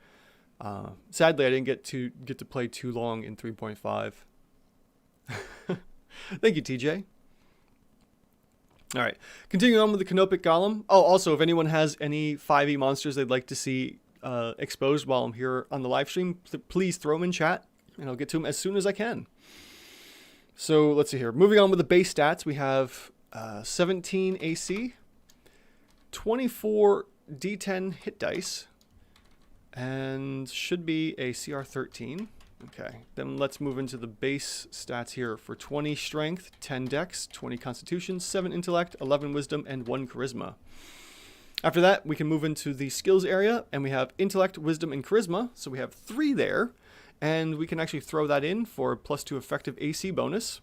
Sadly, I didn't get to play too long in 3.5. Thank you, TJ. All right, continuing on with the Canopic Golem. Oh, also, if anyone has any 5e monsters they'd like to see exposed while I'm here on the live stream, please throw them in chat, and I'll get to them as soon as I can. So let's see here. Moving on with the base stats, we have 17 AC, 24 D10 hit dice, and should be a CR 13. Okay, then let's move into the base stats here for 20 strength, 10 dex, 20 constitution, 7 intellect, 11 wisdom, and 1 charisma. After that, we can move into the skills area, and we have intellect, wisdom, and charisma, so we have 3 there, and we can actually throw that in for a +2 effective AC bonus.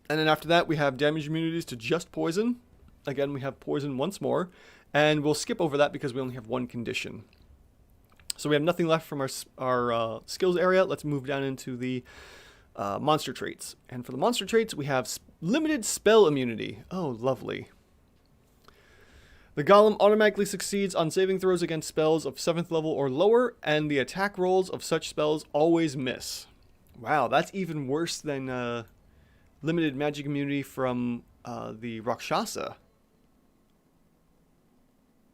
And then after that, we have damage immunities to just poison. Again, we have poison once more, and we'll skip over that because we only have 1 condition. So we have nothing left from our skills area. Let's move down into the monster traits. And for the monster traits, we have limited spell immunity. Oh, lovely. The Golem automatically succeeds on saving throws against spells of 7th level or lower, and the attack rolls of such spells always miss. Wow, that's even worse than limited magic immunity from the Rakshasa.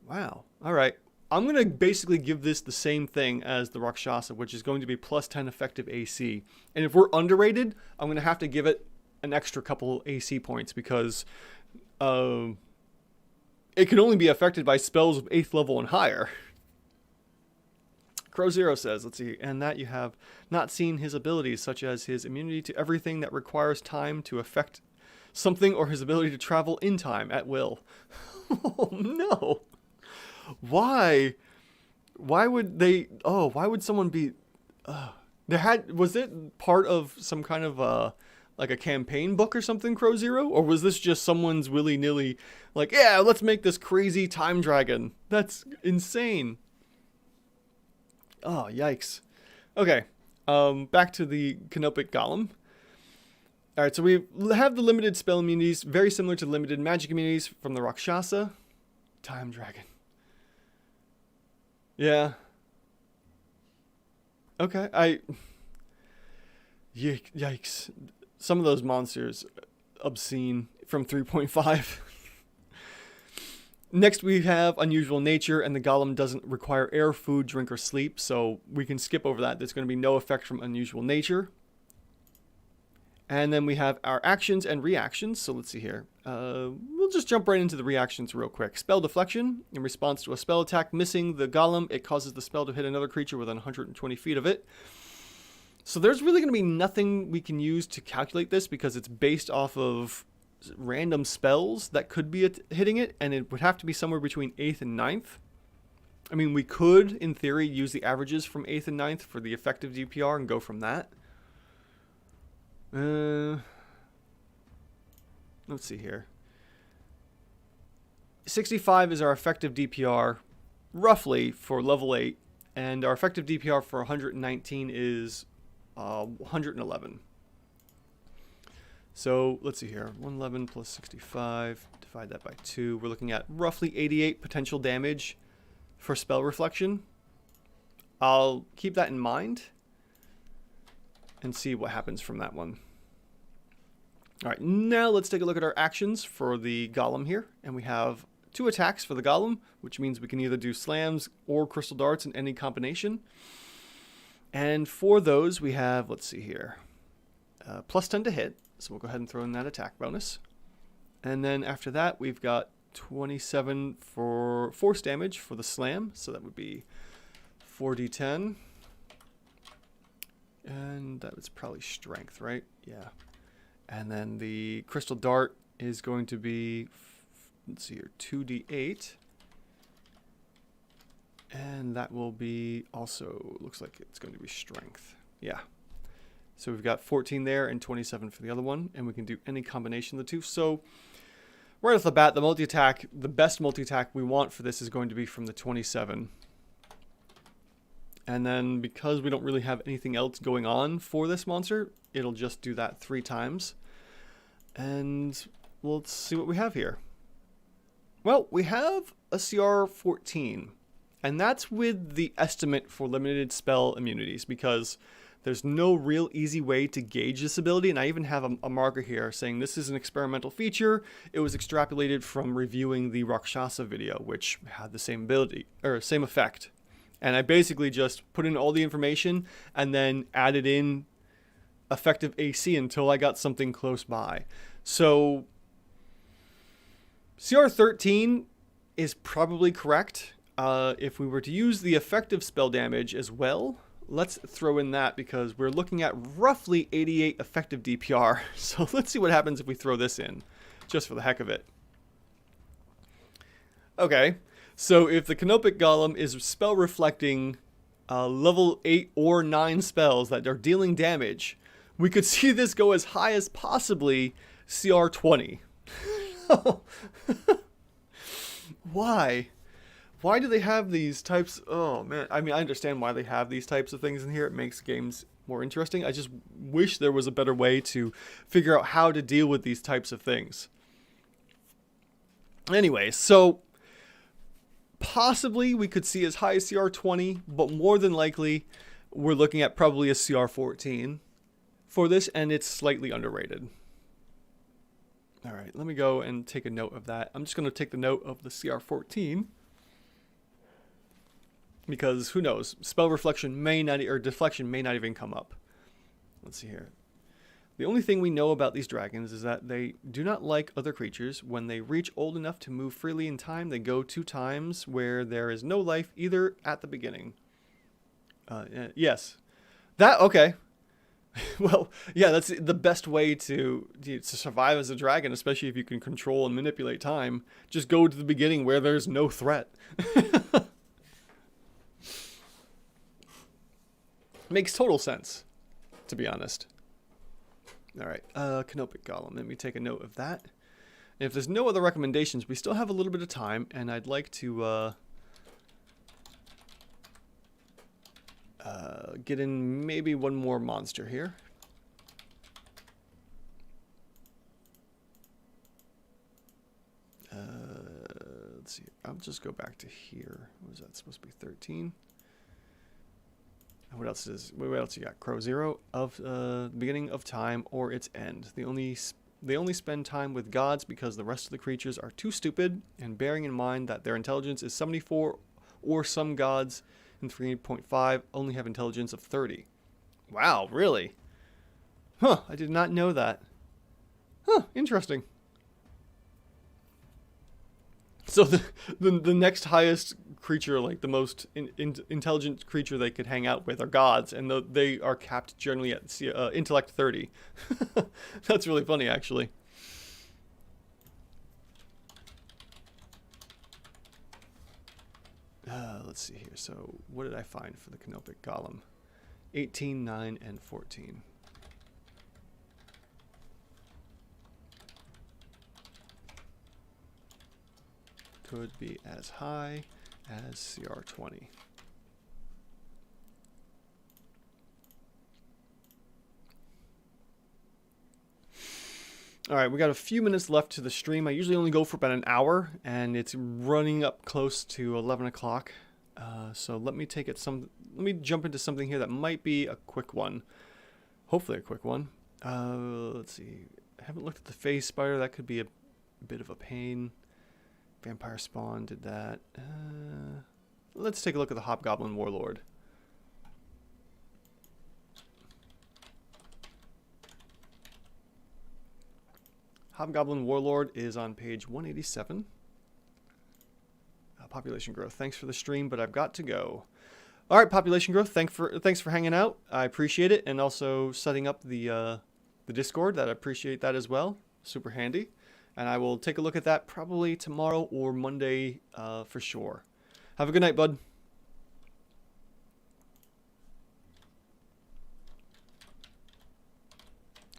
Wow. All right. I'm going to basically give this the same thing as the Rakshasa, which is going to be +10 effective AC. And if we're underrated, I'm going to have to give it an extra couple AC points because it can only be affected by spells of 8th level and higher. Crow Zero says, let's see, and that you have not seen his abilities, such as his immunity to everything that requires time to affect something or his ability to travel in time at will. Oh, no. Why would they? Oh, why would someone be? Was it part of some kind of like a campaign book or something, Crow Zero, or was this just someone's willy-nilly? Like, yeah, let's make this crazy time dragon. That's insane. Oh, yikes. Okay, back to the Canopic Golem. All right, so we have the limited spell immunities, very similar to limited magic immunities from the Rakshasa. Time dragon. Yeah. Okay, Yikes. Some of those monsters, obscene, from 3.5. Next we have unusual nature, and the Golem doesn't require air, food, drink, or sleep, so we can skip over that. There's going to be no effect from unusual nature. And then we have our actions and reactions. So let's see here. We'll just jump right into the reactions real quick. Spell deflection. In response to a spell attack missing the Golem, it causes the spell to hit another creature within 120 feet of it. So there's really going to be nothing we can use to calculate this because it's based off of random spells that could be hitting it, and it would have to be somewhere between 8th and 9th. I mean, we could, in theory, use the averages from 8th and 9th for the effective DPR and go from that. Let's see here. 65 is our effective DPR, roughly, for level 8, and our effective DPR for 119 is 111. So let's see here. 111 plus 65, divide that by 2. We're looking at roughly 88 potential damage for spell reflection. I'll keep that in mind and see what happens from that one. All right, now let's take a look at our actions for the Golem here. And we have 2 attacks for the Golem, which means we can either do slams or crystal darts in any combination. And for those, we have, let's see here, +10 to hit. So we'll go ahead and throw in that attack bonus. And then after that, we've got 27 for force damage for the slam, so that would be 4d10. And that was probably strength, right? Yeah. And then the crystal dart is going to be, let's see here, 2d8. And that will be also, looks like it's going to be strength. Yeah. So we've got 14 there and 27 for the other one. And we can do any combination of the two. So right off the bat, the multi-attack, the best multi-attack we want for this is going to be from the 27. And then because we don't really have anything else going on for this monster, it'll just do that 3 times. And let's see what we have here. Well, we have a CR 14. And that's with the estimate for limited spell immunities, because there's no real easy way to gauge this ability. And I even have a marker here saying this is an experimental feature. It was extrapolated from reviewing the Rakshasa video, which had the same ability, or same effect. And I basically just put in all the information and then added in effective AC until I got something close by. So CR 13 is probably correct. If we were to use the effective spell damage as well, let's throw in that because we're looking at roughly 88 effective DPR. So let's see what happens if we throw this in, just for the heck of it. Okay, so if the Canopic Golem is spell reflecting level 8 or 9 spells that are dealing damage, we could see this go as high as possibly CR 20. Why? Why do they have these types? Oh, man. I mean, I understand why they have these types of things in here. It makes games more interesting. I just wish there was a better way to figure out how to deal with these types of things. Anyway, so possibly we could see as high as CR 20, but more than likely we're looking at probably a CR 14 for this, and it's slightly underrated. All right, let me go and take a note of that. I'm just going to take the note of the CR 14. Because who knows, spell reflection may not, or deflection may not even come up. Let's see here. The only thing we know about these dragons is that they do not like other creatures. When they reach old enough to move freely in time, they go 2 times where there is no life either at the beginning. Yes. That, okay. Well, yeah, that's the best way to survive as a dragon, especially if you can control and manipulate time. Just go to the beginning where there's no threat. Makes total sense, to be honest. All right, Canopic Golem. Let me take a note of that. And if there's no other recommendations, we still have a little bit of time, and I'd like to get in maybe one more monster here. Let's see. I'll just go back to here. What was that supposed to be? 13. What else you got? Crow Zero of the beginning of time or its end. They only spend time with gods because the rest of the creatures are too stupid, and bearing in mind that their intelligence is 74, or some gods in 3.5 only have intelligence of 30. Wow, really? Huh, I did not know that. Huh, interesting. So the next highest creature, like the most intelligent creature they could hang out with, are gods, and they are capped generally at intellect 30. That's really funny, actually. Let's see here. So what did I find for the Canopic Golem? 18, 9, and 14. Could be as high as CR 20. All right, we got a few minutes left to the stream. I usually only go for about an hour, and it's running up close to 11 o'clock. So let me jump into something here that might be a quick one. Hopefully a quick one. Let's see. I haven't looked at the phase spider. That could be a bit of a pain. Vampire Spawn did that. Let's take a look at the Hobgoblin Warlord. Hobgoblin Warlord is on page 187. population growth. Thanks for the stream, but I've got to go. All right, population growth. Thanks for hanging out. I appreciate it, and also setting up the Discord. I appreciate that as well. Super handy. And I will take a look at that probably tomorrow or Monday for sure. Have a good night, bud.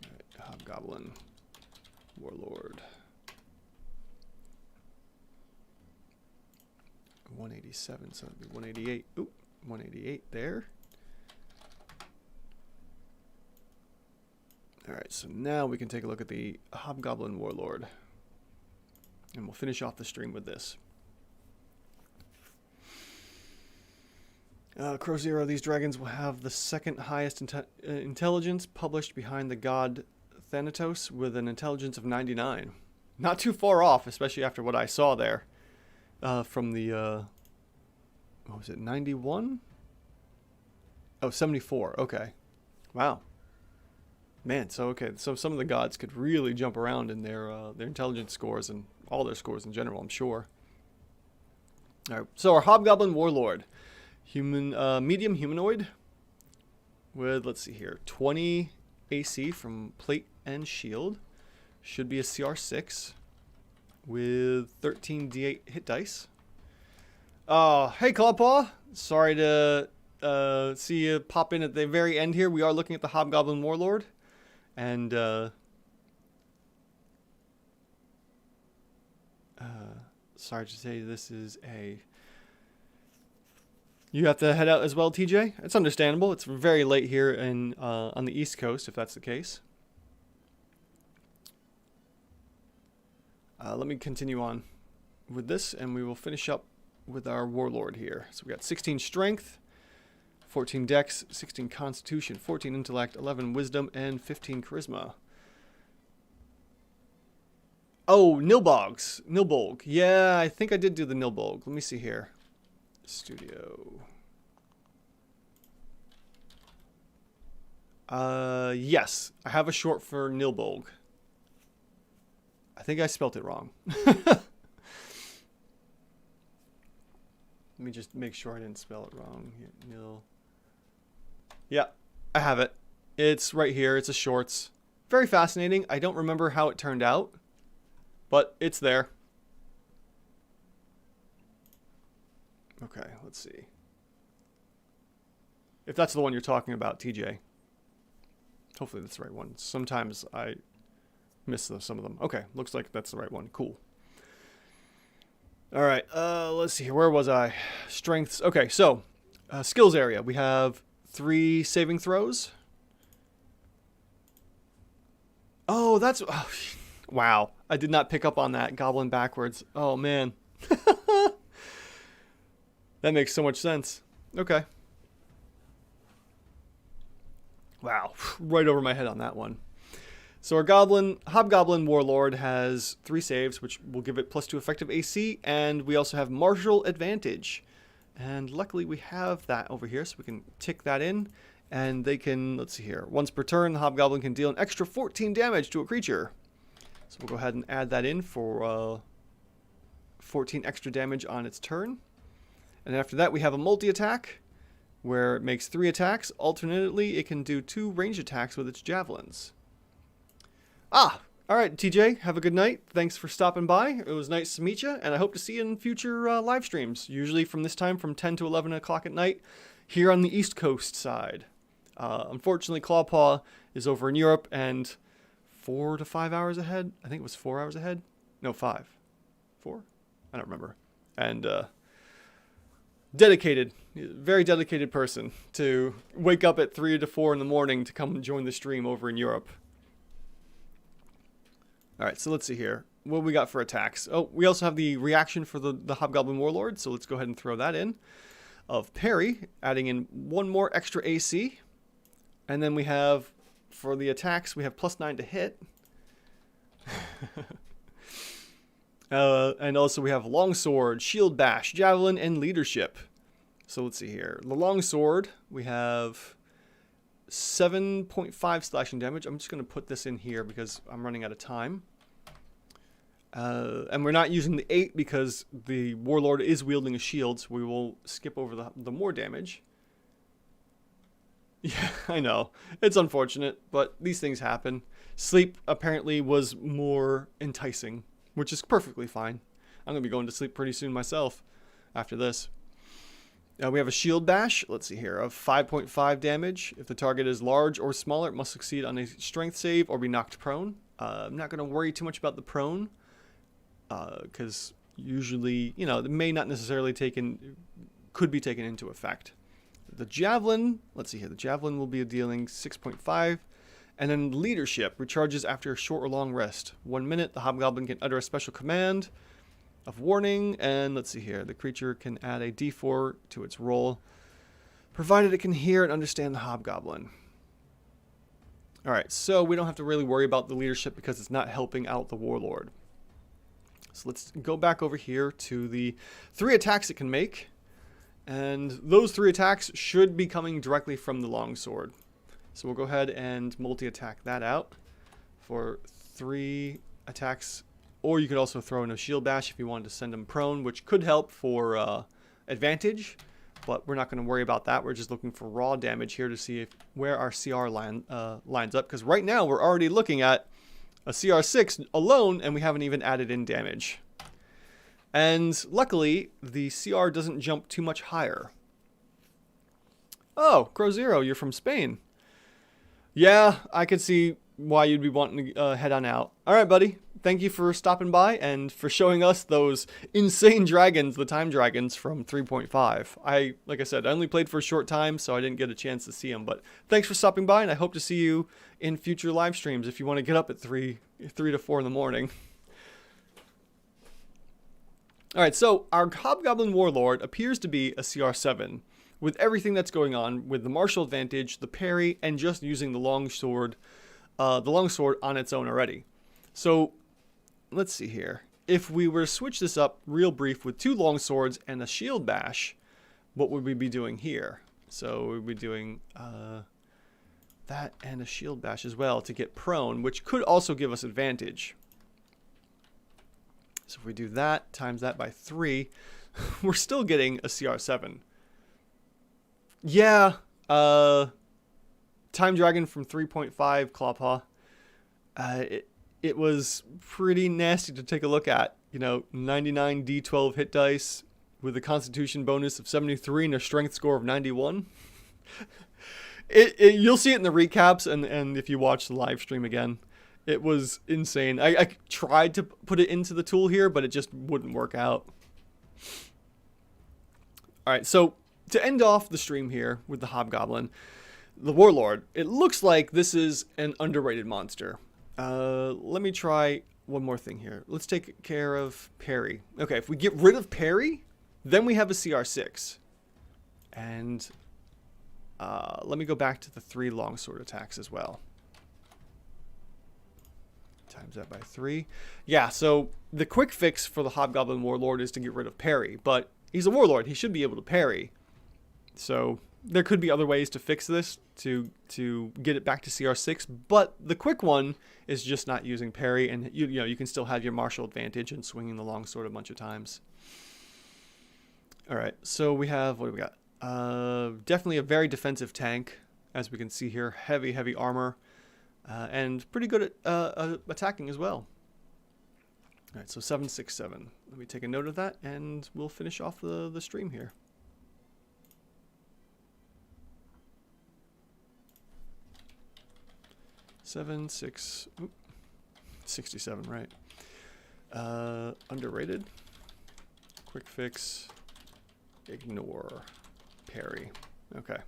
All right, Hobgoblin Warlord. 187, so that'd be 188. Oop, 188 there. All right, so now we can take a look at the Hobgoblin Warlord. And we'll finish off the stream with this. Crow Zero, these dragons will have the second highest intelligence published behind the god Thanatos with an intelligence of 99. Not too far off, especially after what I saw there. From the, what was it, 91? Oh, 74, okay. Wow. Man, so okay, so some of the gods could really jump around in their intelligence scores and all their scores in general, I'm sure. All right, so our Hobgoblin Warlord. Medium humanoid with, let's see here, 20 AC from plate and shield. Should be a CR6 with 13 D8 hit dice. Hey Clawpaw, sorry to see you pop in at the very end here. We are looking at the Hobgoblin Warlord, and sorry to say this is a... You have to head out as well, TJ? It's understandable. It's very late here in on the East Coast, if that's the case. Let me continue on with this, and we will finish up with our Warlord here. So we got 16 Strength, 14 Dex, 16 Constitution, 14 Intellect, 11 Wisdom, and 15 Charisma. Oh, Nilbolg. Yeah, I think I did do the Nilbolg. Let me see here. Studio. Yes, I have a short for Nilbolg. I think I spelt it wrong. Let me just make sure I didn't spell it wrong. Yeah, I have it. It's right here. It's a shorts. Very fascinating. I don't remember how it turned out, but it's there. Okay, let's see. If that's the one you're talking about, TJ. Hopefully that's the right one. Sometimes I miss some of them. Okay, looks like that's the right one. Cool. All right, let's see here. Where was I? Strengths. Okay, so skills area. We have 3 saving throws. Oh, that's... Oh, wow. I did not pick up on that. Goblin backwards. Oh, man. That makes so much sense. Okay. Wow. Right over my head on that one. So our Hobgoblin Warlord has 3 saves, which will give it +2 effective AC, and we also have Martial Advantage. And luckily we have that over here, so we can tick that in. And they can, let's see here, once per turn, the Hobgoblin can deal an extra 14 damage to a creature. So we'll go ahead and add that in for 14 extra damage on its turn. And after that, we have a multi-attack, where it makes 3 attacks. Alternately, it can do 2 ranged attacks with its javelins. Ah! Alright, TJ, have a good night. Thanks for stopping by. It was nice to meet you, and I hope to see you in future live streams, usually from this time from 10 to 11 o'clock at night, here on the East Coast side. Unfortunately, Clawpaw is over in Europe, and 4 to 5 hours ahead. I think it was 4 hours ahead. No, 5. 4? I don't remember. And, dedicated, very dedicated person to wake up at 3 to 4 in the morning to come and join the stream over in Europe. All right, so let's see here. What we got for attacks? Oh, we also have the reaction for the Hobgoblin Warlord, so let's go ahead and throw that in. Of parry, adding in 1 more extra AC. And then we have, for the attacks, we have +9 to hit. And also we have Longsword, Shield Bash, Javelin, and Leadership. So let's see here. The Longsword, we have 7.5 slashing damage. I'm just going to put this in here because I'm running out of time. And we're not using the 8 because the Warlord is wielding a shield, so we will skip over the more damage. Yeah, I know. It's unfortunate, but these things happen. Sleep apparently was more enticing, which is perfectly fine. I'm going to be going to sleep pretty soon myself after this. We have a shield bash, let's see here, of 5.5 damage. If the target is large or smaller, it must succeed on a strength save or be knocked prone. I'm not going to worry too much about the prone, because usually, you know, it may not necessarily could be taken into effect. The javelin, let's see here, the javelin will be dealing 6.5. And then leadership recharges after a short or long rest. 1 minute, the hobgoblin can utter a special command of warning, and let's see here, the creature can add a d4 to its roll, provided it can hear and understand the hobgoblin. Alright, so we don't have to really worry about the leadership because it's not helping out the warlord. So let's go back over here to the 3 attacks it can make, and those 3 attacks should be coming directly from the longsword. So we'll go ahead and multi-attack that out for 3 attacks. Or you could also throw in a shield bash if you wanted to send him prone, which could help for advantage. But we're not going to worry about that. We're just looking for raw damage here to see where our CR lines up. Because right now we're already looking at a CR6 alone, and we haven't even added in damage. And luckily, the CR doesn't jump too much higher. Oh, Crow Zero, you're from Spain. Yeah, I could see why you'd be wanting to head on out. All right, buddy. Thank you for stopping by and for showing us those insane dragons, the time dragons from 3.5. Like I said, I only played for a short time, so I didn't get a chance to see them. But thanks for stopping by, and I hope to see you in future live streams if you want to get up at 3 to 4 in the morning. All right, so our Hobgoblin Warlord appears to be a CR7 with everything that's going on with the martial advantage, the parry, and just using the longsword on its own already. So let's see here. If we were to switch this up real brief with 2 longswords and a shield bash, what would we be doing here? So we'd be doing that and a shield bash as well to get prone, which could also give us advantage. So if we do that, times that by 3, we're still getting a CR7. Yeah, Time Dragon from 3.5 Clawpaw. It was pretty nasty to take a look at. You know, 99 D12 hit dice with a Constitution bonus of 73 and a Strength score of 91. You'll see it in the recaps, and if you watch the live stream again, it was insane. I tried to put it into the tool here, but it just wouldn't work out. All right, so to end off the stream here with the Hobgoblin, the Warlord, it looks like this is an underrated monster. Let me try one more thing here. Let's take care of parry. Okay, if we get rid of parry, then we have a CR6. And let me go back to the 3 longsword attacks as well. Times that by 3. Yeah, so the quick fix for the Hobgoblin Warlord is to get rid of parry. But he's a Warlord. He should be able to parry. So there could be other ways to fix this to get it back to CR6, but the quick one is just not using parry, and you know you can still have your martial advantage and swinging the longsword a bunch of times. All right, so we have, what do we got? Definitely a very defensive tank, as we can see here. Heavy armor, and pretty good at attacking as well. All right, so 767. Let me take a note of that, and we'll finish off the stream here. 67, right. Underrated. Quick fix. Ignore. Parry. Okay.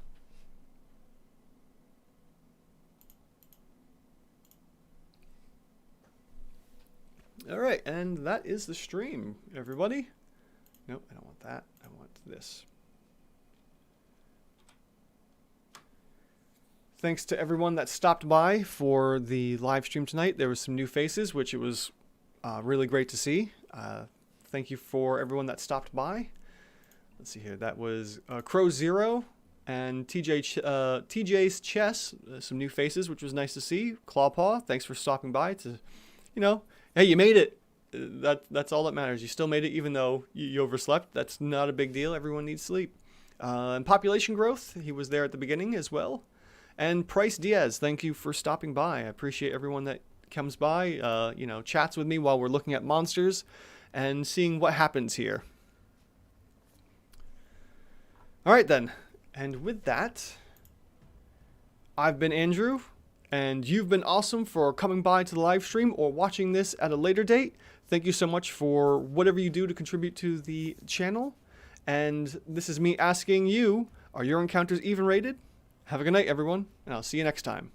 All right, and that is the stream, everybody. Nope, I don't want that. I want this. Thanks to everyone that stopped by for the live stream tonight. There was some new faces, which it was really great to see. Thank you for everyone that stopped by. Let's see here. That was Crow Zero and TJ's Chess. Some new faces, which was nice to see. Clawpaw, thanks for stopping by. To, you know, hey, you made it. that's all that matters. You still made it even though you overslept. That's not a big deal. Everyone needs sleep. And population growth, he was there at the beginning as well. And Price Diaz, thank you for stopping by. I appreciate everyone that comes by, chats with me while we're looking at monsters and seeing what happens here. All right, then. And with that, I've been Andrew, and you've been awesome for coming by to the live stream or watching this at a later date. Thank you so much for whatever you do to contribute to the channel. And this is me asking you, are your encounters even rated? Have a good night, everyone, and I'll see you next time.